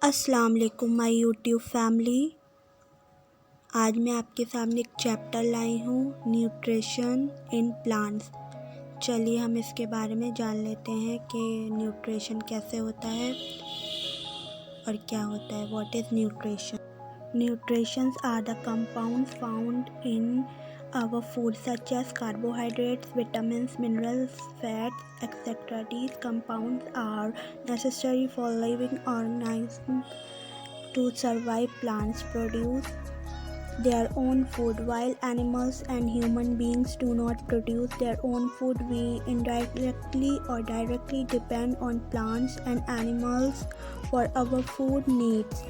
अस्सलाम वालेकुम my YouTube family. आज मैं आपके सामने एक चैप्टर लाई हूँ, न्यूट्रिशन इन प्लांट्स। चलिए हम इसके बारे में जान लेते हैं कि न्यूट्रिशन कैसे होता है और क्या होता है। What is nutrition? Nutritions are the compounds found in our food such as carbohydrates, vitamins, minerals, fats, etc. These compounds are necessary for living organisms to survive. Plants produce their own food while animals and human beings do not produce their own food. We indirectly or directly depend on plants and animals for our food needs.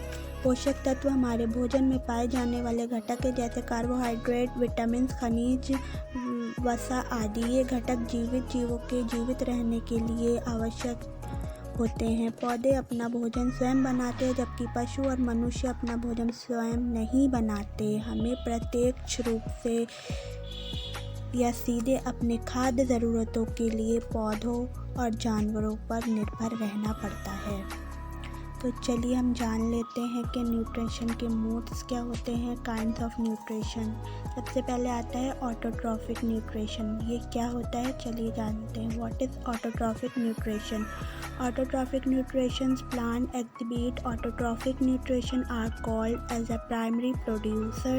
पोषक तत्व हमारे भोजन में पाए जाने वाले घटक है, जैसे कार्बोहाइड्रेट, विटामिन, खनिज, वसा आदि। ये घटक जीवित जीवों के जीवित रहने के लिए आवश्यक होते हैं। पौधे अपना भोजन स्वयं बनाते हैं, जबकि पशु और मनुष्य अपना भोजन स्वयं नहीं बनाते। हमें प्रत्यक्ष रूप से या सीधे अपने खाद्य ज़रूरतों के लिए पौधों और जानवरों पर निर्भर रहना पड़ता है। तो चलिए हम जान लेते हैं कि न्यूट्रिशन के मोड्स क्या होते हैं, काइंड्स ऑफ न्यूट्रिशन। सबसे पहले आता है ऑटोट्रॉफिक न्यूट्रिशन। ये क्या होता है, चलिए जानते हैं। What is autotrophic nutrition? Autotrophic nutrition's plant exhibit autotrophic nutrition are called as a primary producer.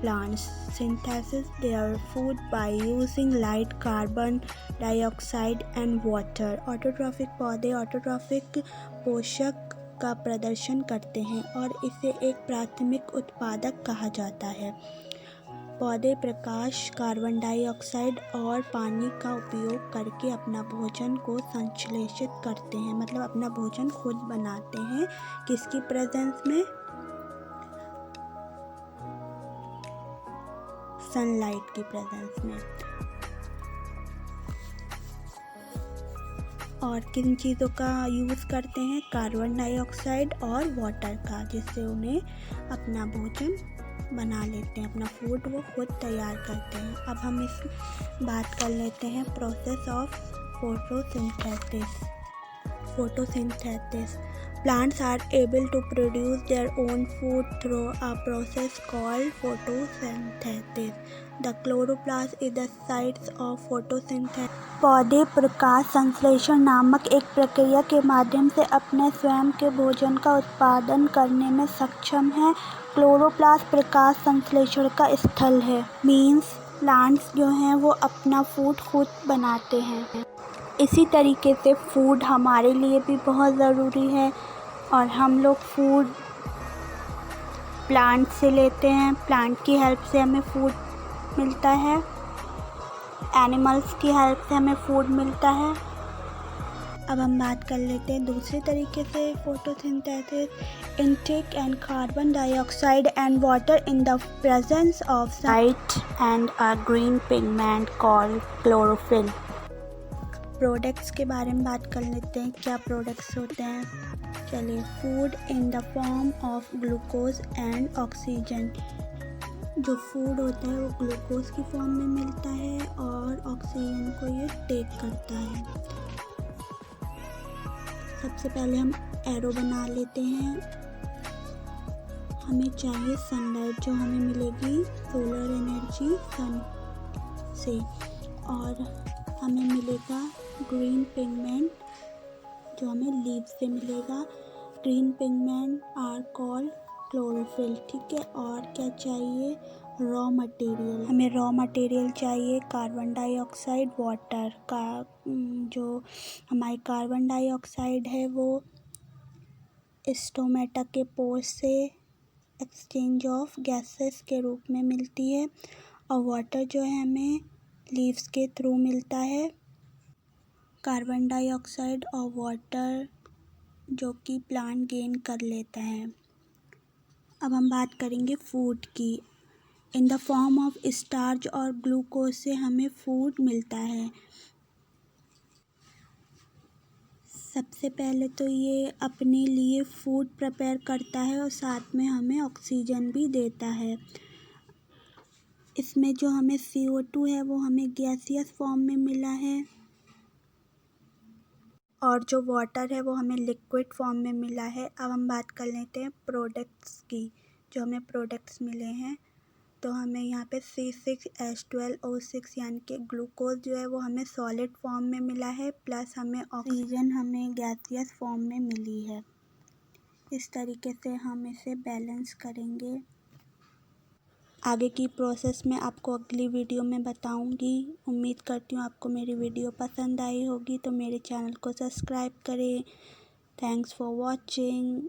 Plants synthesize their food by using light, carbon dioxide and water. Autotrophic पौधे ऑटोट्रॉफिक पोषक का प्रदर्शन करते हैं और इसे एक प्राथमिक उत्पादक कहा जाता है। पौधे प्रकाश, कार्बन डाइऑक्साइड और पानी का उपयोग करके अपना भोजन को संश्लेषित करते हैं, मतलब अपना भोजन खुद बनाते हैं। किसकी प्रेजेंस में? सनलाइट की प्रेजेंस में। और किन चीज़ों का यूज़ करते हैं? कार्बन डाइऑक्साइड और वाटर का, जिससे उन्हें अपना भोजन बना लेते हैं, अपना फूड वो खुद तैयार करते हैं। अब हम इस बात कर लेते हैं process of photosynthesis. Plants are able to produce their own food through a process called photosynthesis. The chloroplast is the site of photosynthesis. पौधे प्रकाश संश्लेषण नामक एक प्रक्रिया के माध्यम से अपने स्वयं के भोजन का उत्पादन करने में सक्षम है। क्लोरोप्लास्ट प्रकाश संश्लेषण का स्थल है। मीन्स प्लांट्स जो हैं वो अपना फूड खुद बनाते हैं। इसी तरीके से फूड हमारे लिए भी बहुत ज़रूरी है और हम लोग फूड प्लांट से लेते हैं। प्लांट की हेल्प से हमें फूड मिलता है, एनिमल्स की हेल्प से हमें फूड मिलता है। अब हम बात कर लेते हैं दूसरे तरीके से photosynthesis. Intake and carbon dioxide and water in the presence of sunlight and a green pigment called chlorophyll. Products के बारे में बात कर लेते हैं। क्या प्रोडक्ट्स होते हैं? चलिए, food in the form of glucose and oxygen. जो फूड होता है वो ग्लूकोज की फॉर्म में मिलता है और ऑक्सीजन को ये टेक करता है। सबसे पहले हम एरो बना लेते हैं। हमें चाहिए सनलाइट, जो हमें मिलेगी सोलर एनर्जी सन से, और हमें मिलेगा ग्रीन पिगमेंट जो हमें लीव से मिलेगा। Green pigment are called chlorophyll, ठीक है। और क्या चाहिए? Raw material. हमें रॉ मटेरियल चाहिए कार्बन डाइऑक्साइड, वाटर का। जो हमारी कार्बन डाइऑक्साइड है वो स्टोमेटा के पोर से एक्सचेंज ऑफ गैसेस के रूप में मिलती है, और वाटर जो है हमें लीव्स के थ्रू मिलता है। कार्बन डाइऑक्साइड और वाटर जो कि प्लांट गेन कर लेता है। अब हम बात करेंगे फूड की। In the form of starch और ग्लूकोज से हमें फूड मिलता है। सबसे पहले तो ये अपने लिए फूड प्रिपेयर करता है और साथ में हमें ऑक्सीजन भी देता है। इसमें जो हमें CO2 है वो हमें गैसियस फॉर्म में मिला है, और जो वाटर है वो हमें लिक्विड फॉर्म में मिला है। अब हम बात कर लेते हैं प्रोडक्ट्स की। जो हमें प्रोडक्ट्स मिले हैं, तो हमें यहाँ पे C6H12O6 यानी कि ग्लूकोज जो है वो हमें सॉलिड फॉर्म में मिला है, प्लस हमें ऑक्सीजन हमें गैसियस फॉर्म में मिली है। इस तरीके से हम इसे बैलेंस करेंगे। आगे की प्रोसेस मैं आपको अगली वीडियो में बताऊंगी। उम्मीद करती हूँ आपको मेरी वीडियो पसंद आई होगी, तो मेरे चैनल को सब्सक्राइब करें। Thanks for watching.